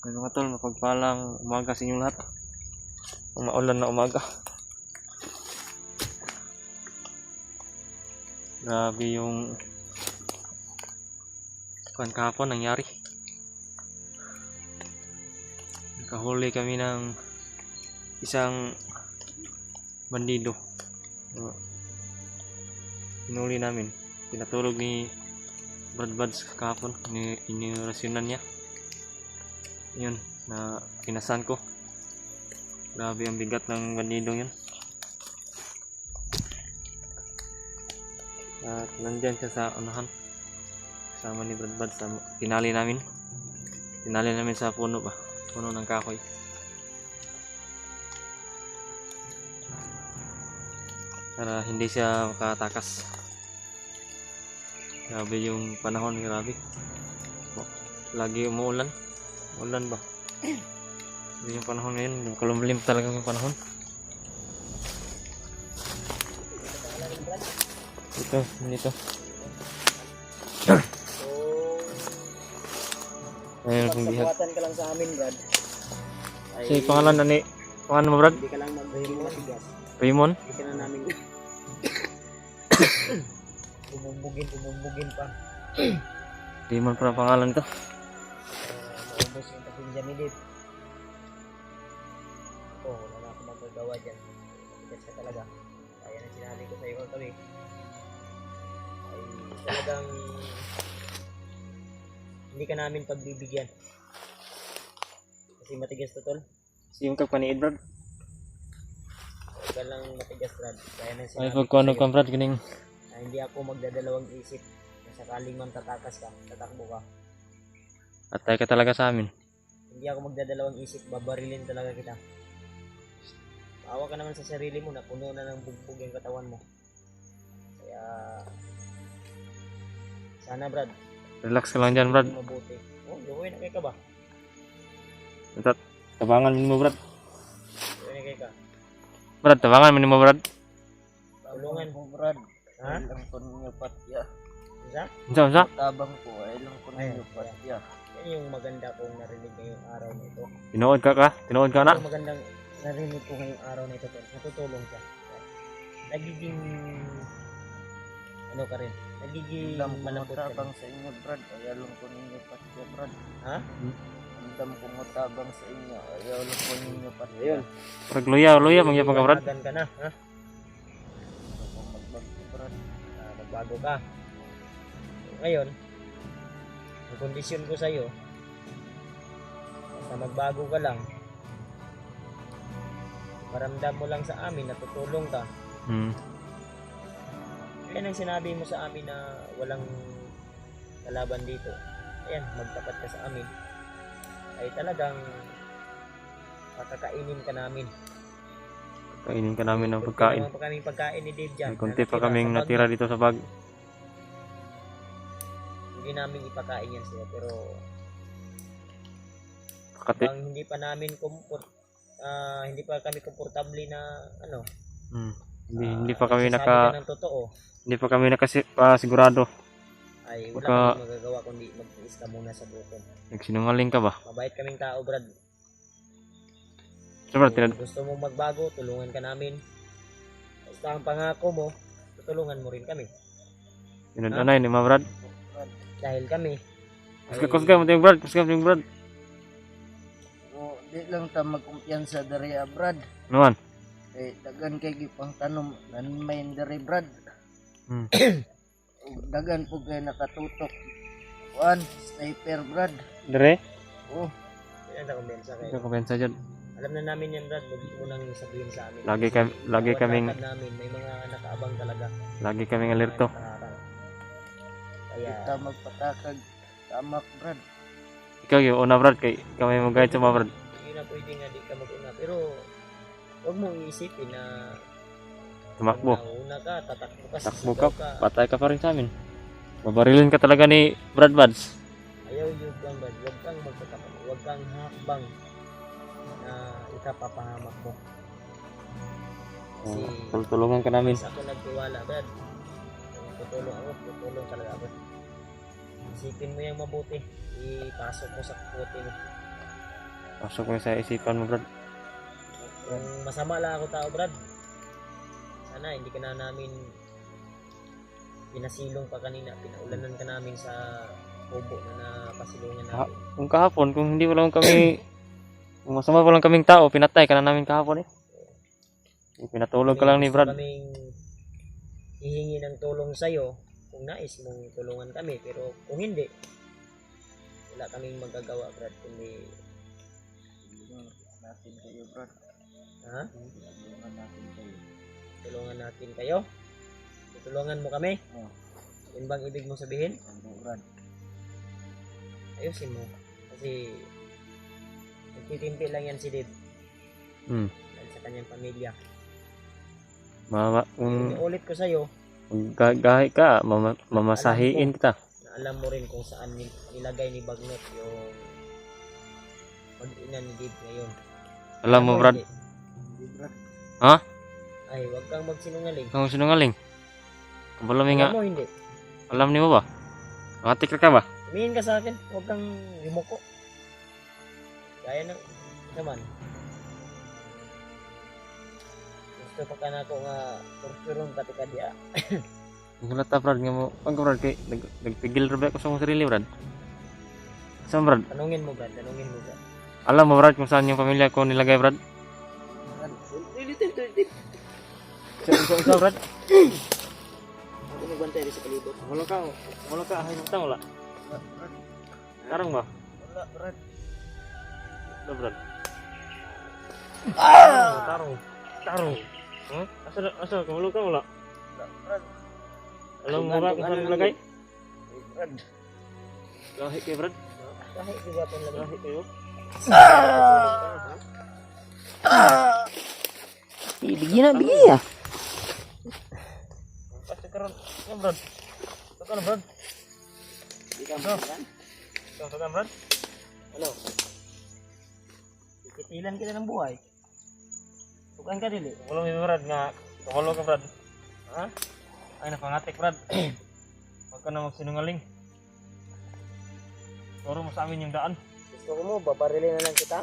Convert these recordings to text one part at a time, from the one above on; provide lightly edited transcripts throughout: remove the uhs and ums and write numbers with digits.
Ayun mga tol, mapagpalang umaga sa inyong lahat. Maulan na umaga. Grabe yung kahapon nangyari. Nakahuli kami ng isang bandido. Hinuli namin. Pinatulog ni Brad Buds kahapon. Inirasyonan niya. Yun, na pinasan ko. Grabe ang bigat ng bandidong yun. At nandyan siya sa unahan. Kasama ni Brad Buds. Tinali namin. Tinali namin sa puno ba? Puno ng kahoy. Para hindi siya makatakas. Grabe yung panahon, grabe. Lagi umuulan. Ulan ba? Yung panahon ngayon, yung kalumlim talaga yung panahon. Dito. Ayun, kung bihag. Pagsabuatan ka lang sa amin, Brad. Si pangalan ni, pangalan mo, Brad? Hindi ka lang mag-Raymond matigas. Raymond? Hindi ka na namin bumumbugin pa. Raymond pa ang pangalan ito. Maubos yung pasensya ni Dave. Wala na ako magagawa dyan. Matigas ka talaga. Kaya na sinabi ko sa iyo kami. Ay talagang hindi ka namin pagbibigyan. Kasi matigas to, tol. Yung kagpaniid, Brad? Huwag ka lang matigas, Brad. Kaya na Ay, sinabi pag ko ano sa'yo ka, Brad, ganing. na hindi ako magdadalawang isip. Kung sakaling man tatakas ka, tatakbo ka. Atay ka talaga sa amin. Hindi ako magdadalawang isip, babarilin talaga kita. Maawa ka naman sa sarili mo na puno na ng bugbog yung katawan mo. Kaya sana, Brad, Relax ka lang dyan, Brad. mabuti. Oh, luwi na kay ka ba? Tabangan mo, Brad. Luwi na kay ka. Brad, tabangan mo, Brad. Tulungan mo, Brad. Ha? Ilang ko ninyo patya. Isa? Unsa? Tabang ko, ilang ko ninyo patya. Yan yung maganda kong narinig ngayong araw na ito. Tinuod ka na? Yung magandang narinig ko ngayong araw na ito, tol. Natutulong ka. Nagiging ano ka rin? Nagiging Ilang ko malambot ka matabang rin. sa inyo, Brad. Ilang ko ninyo patya, Brad. Ha? Ilang ko matabang sa inyo. Ilang ko ninyo patya. Ayun. Pag luya, mangyapang ka, Brad. Magan ka na, ha? Ako magbago, Brad. Magbago ka. Ngayon, ang kondisyon ko sa'yo, basta magbago ka lang, maramdam mo lang sa amin, natutulong ka. Yan ang sinabi mo sa amin na walang kalaban dito. Ayan, magtapat ka sa amin. Ay talagang pakakainin ka namin. Kainin ka namin ng pagkain. Kunti pa kaming pagkain ni Dave dyan. May kunti pa kaming natira dito sa bag. Hindi namin ipakain yan sa'yo, pero Kati. bang hindi pa namin hindi pa kami komportable na ano. Hindi pa kami nagsasabi ka ng totoo. hindi pa kami nakasigurado. Ay wala Baka- kaming magagawa kundi mag-iis ka muna sa bukid. Nagsinungaling ka ba? Mabait kaming tao, Brad. So, Brad, Kung gusto mo magbago, tulungan ka namin. Basta ang pangako mo, tutulungan mo rin kami. tinanay ni mga Brad. Dahil kami Kusga mo tayong Brad. Brad. O, di lang ta magkumpiyansa dari, Brad. Nuan? Eh, dagan kay gipang tanom. Nanmain dari, Brad. O, dagan po kayo nakatutok. Juan, sniper, Brad. Dere? Oh, yan ang kumbensa kayo. Ikaw kabensa dyan. Alam na namin yan, Brad. Huwag mo nang sabihin sa amin. Lagi Bawat kaming lakad namin, may mga nakaabang talaga. lagi kaming alerto. Kaya kita magpatakag. Tamak, Brad. Ikaw yung una, Brad, kay kami mo guide sa mga Brad. hindi na pwede nga di ka mag-una. Pero huwag mong iisipin na Tumakbo. una ka, tatakbo ka, Takbo sisigaw ka, patay ka pa rin sa amin. Babarilin ka talaga ni Brad Buds. Ayaw yung kang Brad. Huwag kang magtatakbo. Huwag kang hakbang na ikapapahamak mo. Kasi Tulungan ka namin. ako nagtiwala, Brad. Tutulong talaga ako. Isipin mo yung mabuti. Ipasok mo sa puti mo. Pasok mo sa isipan mo, Brad. Kung masama lang ako tao, Brad, sana hindi ka na namin pinasilong pa kanina, pinaulanan ka namin sa kubo na napasilungan namin. Kung kahapon, kung hindi wala kami, kung masama pa lang kaming tao, pinatay ka na namin kahapon eh. Pinatulog ka lang ni Gusto Brad. kaming hihingi ng tulong sa'yo kung nais mong tulungan kami, pero kung hindi, wala kaming magagawa, Brad, kundi Natin kayo, Brad. ha? Tulungan natin kayo. Tulungan natin kayo. Tutulungan mo kami. Oh, Yun bang ibig mo sabihin? ano, Brad? Ayusin mo. Kasi nagtitimpi lang yan si Dave Hmm. dahil sa kanyang pamilya. Kung Ulit ko sa'yo gagahi ka, mamasahiin kita. na alam mo rin kung saan nilagay ni Bagnot yung mag-ina ni Dave ngayon. Alam mo, Brad. hindi? Hindi, Brad. Ha? Ay, wag kang magsinungaling. Kung sinungaling. Kabalami nga. Alam mo hindi? Alam ni mo ba? Nangatik ka ba? Tumingin ka sa akin. Wag kang yumuko. Gaya ng naman. Gusto pa ka na ako nga torturong pati ka diya. Ang halata, Brad. Nga mo. Ang Brad, kay nagpigil rin ba ako sa mong sarili, Brad? Saan, Brad? Tanungin mo, Brad. Tanungin mo, Brad. Alam mo, Brad, kung saan yung pamilya ko nilagay, Brad? Isa, Brad? Ako nagbantay rin sa palibot. Wala ka. Hayos mo wala. Brad. Tarong ba? Wala, Brad. Wala, Brad. Tarong. Huh? Asa, wala ka wala. Wala, Brad. Alam mo, Brad, kung saan nilagay? Brad. Lahi kayo, Brad. Kahit di ba pang lagi. Lahi kayo. Bigyan na. Pasti karon. Yan, Brad. Saka na, Brad. Di ka mo yan. Saka, Brad. Ano? Ikitilan kita ng buhay. Tukan ka dili. Wala may Brad nga. Kawalo ka, Brad. Ha? Ay, napangatik, Brad. Huwag ka na magsinungaling. Turo mo sa amin yung daan. Gusto mo, babarilin na lang kita.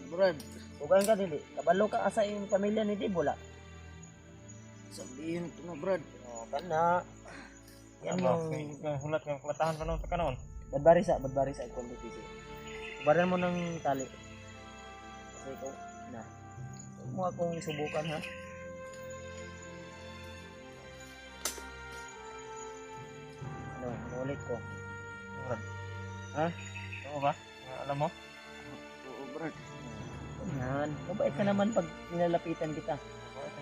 Brad. Tukan ka dili. Kabalo ka asa yung pamilya ni Dave, wala. Sabihin ko na, Brad. O, kana. Yan Yung hulat, yung kulatahan pa noon sa kanaon. badbarisa ang kompetisi. Baran mo ng tali. Kasi ikaw, na. Huwag mo akong subukan, ha? Ano, ulit ko. Brad. Ha? Oo ba? Alam mo? Oo, Brad. Yan. Mabait ka naman pag nilalapitan kita.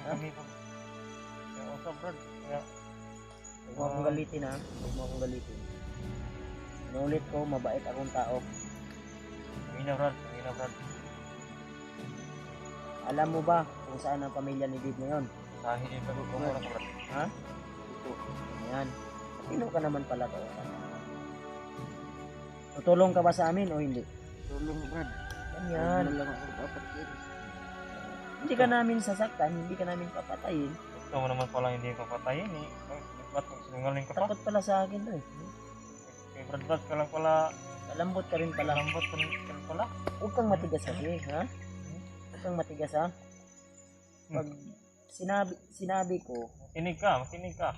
Ha? Kaya usap, Brad. Kaya, Huwag mo akong galitin, ha? Huwag mo akong galitin. Inulit ko, mabait akong tao. Pangina, Brad. Alam mo ba kung saan ang pamilya ni Dave ngayon? Sahi din pa ko na, Brad. Ha? Ito. Yan. Sino ka naman pala to? Tutulong ka ba sa amin o hindi? Tulong, Brad. Yan. Ano lang ako papatid. Hindi ka namin sasaktan, hindi ka namin papatayin. Gusto mo naman pala hindi papatayin eh. Ba't magsinungaling ka pa? Takot pala sa akin to eh. Kay Brad ka lang pala. Malambot ka rin pala. Lambot ka lang pala. Huwag kang matigas kasi, ha? Huwag kang matigas, ha? Pag sinabi ko, Makinig ka.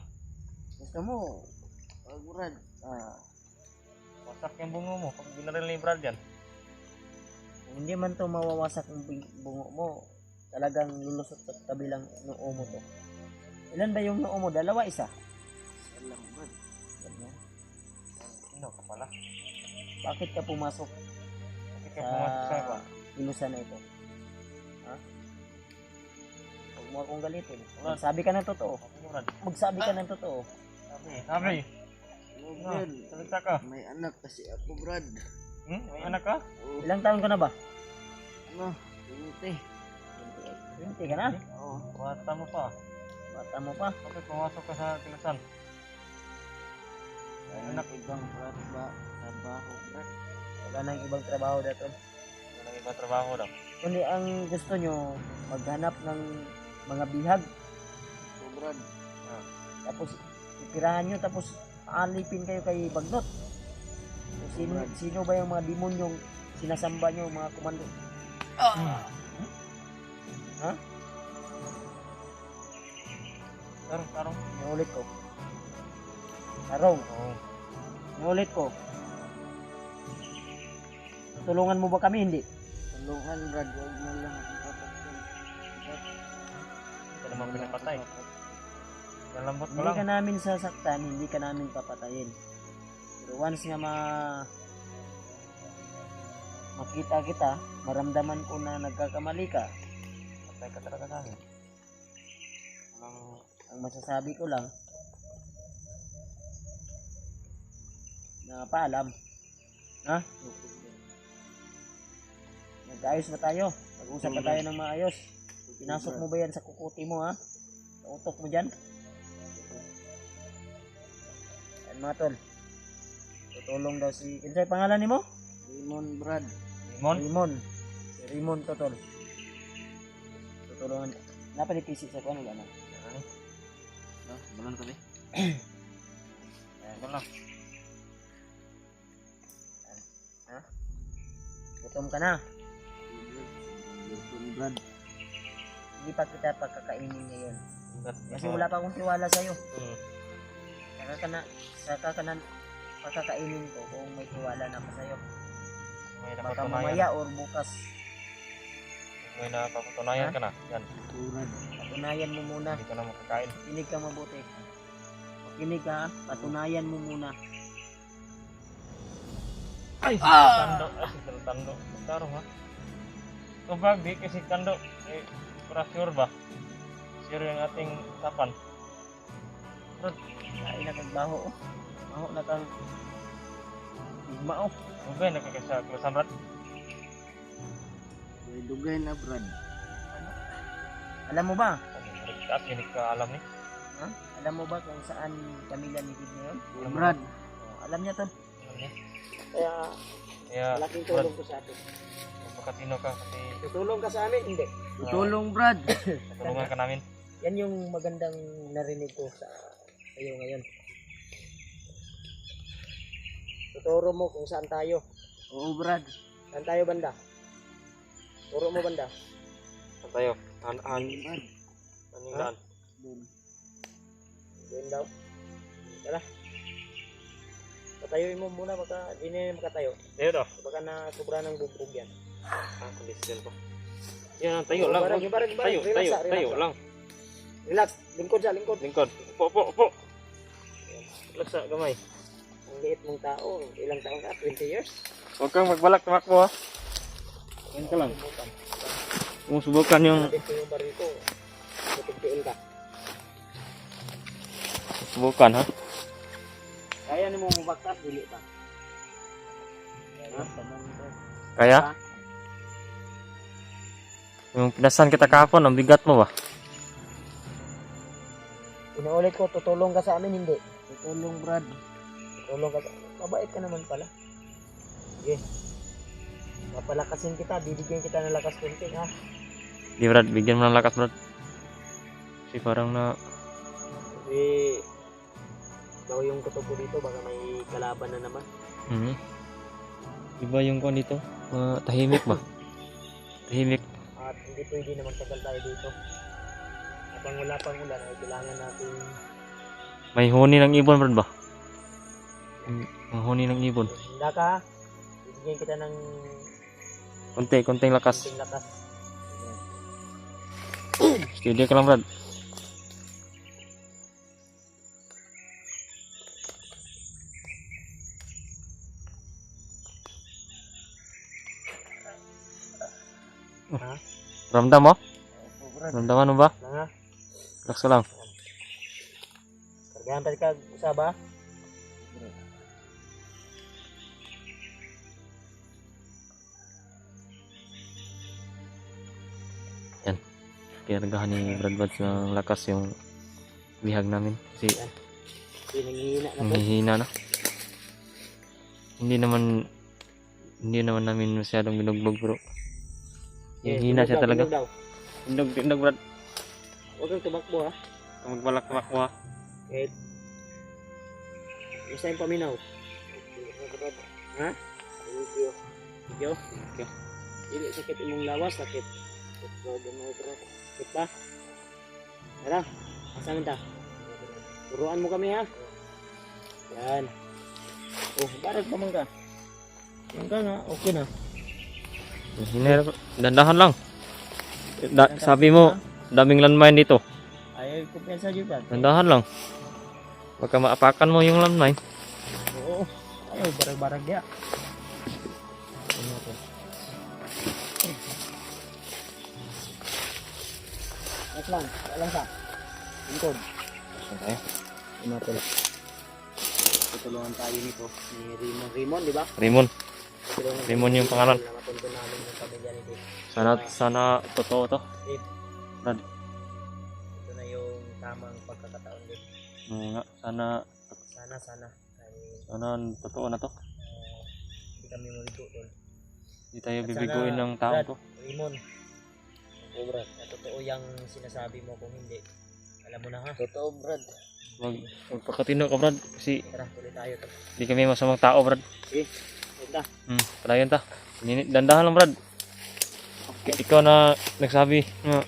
gusto mo, Brad. Wasak yung bungo mo. Pag binaril ni Brad yan. kung hindi man to mawawasak ang bungo mo, talagang lulusot sa kabilang noo mo to. Ilan ba yung noo mo? Dalawa, isa? Salam, Brad. Ganyan. Sino ka pala? Bakit ka pumasok Bakit ka pumasok sa iba? ilusan na ito? Ha? Huwag mo akong galitin. Wala. Magsabi ka ng totoo. Bakit ka, Brad? Magsabi ka ng totoo. Sabi. Hello, No, Brad. salita ka. May anak kasi ako, Brad. May anak ka? Oo. Ilang taon ka na ba? Ano? Pinti. 20 ka na? Oo. Bata mo pa. Bata mo pa. Bakit pumasok ka sa kilasan? May anak. Ibang trabaho, Brad. Wala nang ibang trabaho dito. Walang iba trabaho daw. Kundi ang gusto nyo, maghanap ng mga bihag. Oo, Brad. Tapos ipirahan nyo. Tapos alipin kayo kay Bagnot. Kung sino ba yung mga demonyong sinasamba nyo, mga komando. Ha? Tarong. Inulit ko. Tarong. Oo. Inulit ko. Tulungan mo ba kami? Hindi. Tulungan, Brad. Huwag mo lang akong papatay. Hindi ka naman pinapatay. Nalambot ko Hindi lang. ka namin sasaktan, hindi ka namin papatayin. Pero once nga makita kita, maramdaman ko na nagkakamali ka, Patay ka talaga sa akin. ang masasabi ko lang, na paalam. Ha? Nag-ayos ba tayo? Mag-usap ba tayo ng maayos? Pinasok mo ba yan sa kukuti mo, ha? Sa utok mo dyan? Yan mga tol. Tutulong daw si... Kinsay pangalan ni mo? Raymond, Brad. Limon? Rimon. Si Rimon to tol. Tutulungan. Napalipisi sa kuwan, wala na. Balon kami. Ito lang. Ha? Gutom ka na. Brad. Hindi pa kita pagkakainin ngayon. Kasi Diba? wala pa akong tiwala sa'yo. Hmm. Saka ka na pagkakainin ko kung may tiwala na ako sa'yo. May Baka napatunayan. mamaya or bukas. May napatunayan Ha? ka na. Yan. Brad. Patunayan mo muna. Hindi ka na makakain. Kinig ka mabuti. Kinig ka ha. Patunayan mo muna. Ay, si Tando. Ay, si Tando. Tarong ha. So bag, di kasi Tando. Eh, para sure ba? Sure yung ating tapan. Kain na kang baho. Oh. Baho na kang higma oh. Mungkin nakakasa kelasan rat. May dugay na, Brad. Alam mo ba? Taas ini ke alam ni. Ha? Alam mo ba kung saan kami lanitid ngayon? Brad. Oh, alam niya to. Alam niya. Kaya Ya, malaking tulong ko sa atin. pagkatino ka kasi Tutulong ka sa amin? Hindi. Tulong, Brad. tulungan ka namin. Yan yung magandang narinig ko sa iyo ngayon. Tuturo mo kung saan tayo. Oo, Brad. Saan tayo banda? Turo mo banda. Saan tayo? Brad. Aning daan. Doon. Doon daw. Tara. Patayuin mo muna baka di na yan makatayo. Tayo daw. Baka na sobra ng bugbog yan. Ah, kondisyon ko. Yan, tayo lang. Ibarag. Tayo, Relax, tayo, relax, tayo relax. lang. Relax. Lingkod sa lingkod. Lingkod. Upo. Relax sa gamay. Ang liit mong tao. Ilang taon ka? 20 years? Huwag kang magbalak tumakbo ha. Yan ka lang. Subukan. Kung subukan yung Nabit ko yung baril ko. Tutigpiin ka. subukan ha. Kaya ni mo mabaktas, dili pa. Kaya? Yung pinasan kita kahapon, ang bigat mo ba? Inuulit ko, tutulong ka sa amin, hindi. Tulong, Brad. Tutulong ka sa amin. Mabait ka naman pala. Sige. Papalakasin kita, bibigyan kita ng lakas kunti, ha? Di Brad, bigyan mo ng lakas Brad. Kasi parang na Kasi, daw yung kutob ko dito, baka may kalaban na naman. Iba yung kon dito, tahimik ba? Tahimik. At hindi pwede na magtagal tayo dito. Habang wala pang ulan, ay kailangan natin May huni ng ibon Brad ba? May huni ng ibon. handa ka, ha? Bibigyan kita ng Konting lakas. kunting lakas. Steady ka lang Brad. Ha? Ramdam mo? Oo, Brad. Ramdaman mo ba? Lang, ha? Relax ka lang. Kargahan pa ka isa ba? Kinargahan ni Brad Buds ng lakas yung bihag namin. Kasi Hindi nanghihina na to. nanghihina na. Hindi naman namin masyadong binugbog bro. Hihina siya talaga. Daw. Tindog Brad. Huwag kang tumakbo, ha? Magbalak-balak mo ha. Kahit basta yung paminaw. Ha? Video. Video? Okay. Dili sakit imong lawas, sakit. Sakit ba? Tara, asan ta? Turuan mo kami ha. Yan. Oh, barag pa man ka. Yan ka nga, okay na. Hinera, dandahan lang. Sabi mo, daming landmine dito. Ay, kumpensa dyan ba? Dandahan lang. Baka maapakan mo yung landmine. Oo. Ay, barag-barag ya. Ano to? Next lang, alam ka. Lingkod. Okay. Ano to? Tutulungan tayo nito ni Rimon, di ba? Rimon, Tulungan Rimon yung pangalan. na matuntun namin yung pamilya nito. Sana totoo to. Brad. Ito na yung tamang pagkakataon din. Nga, sana Sana ay totoo na to. hindi kami maligo doon. Hindi tayo At bibiguin sana, ng tao Brad, to. Rimon, Brad, na totoo yung sinasabi mo, kung hindi, alam mo na ha. Totoo, Brad. Magpakatino ka, Brad. Kasi Tara, tuloy tayo. hindi kami masamang tao, Brad. Sige, punta. Padayon ta. Dandahan lang, Brad. Ikaw na nagsabi nga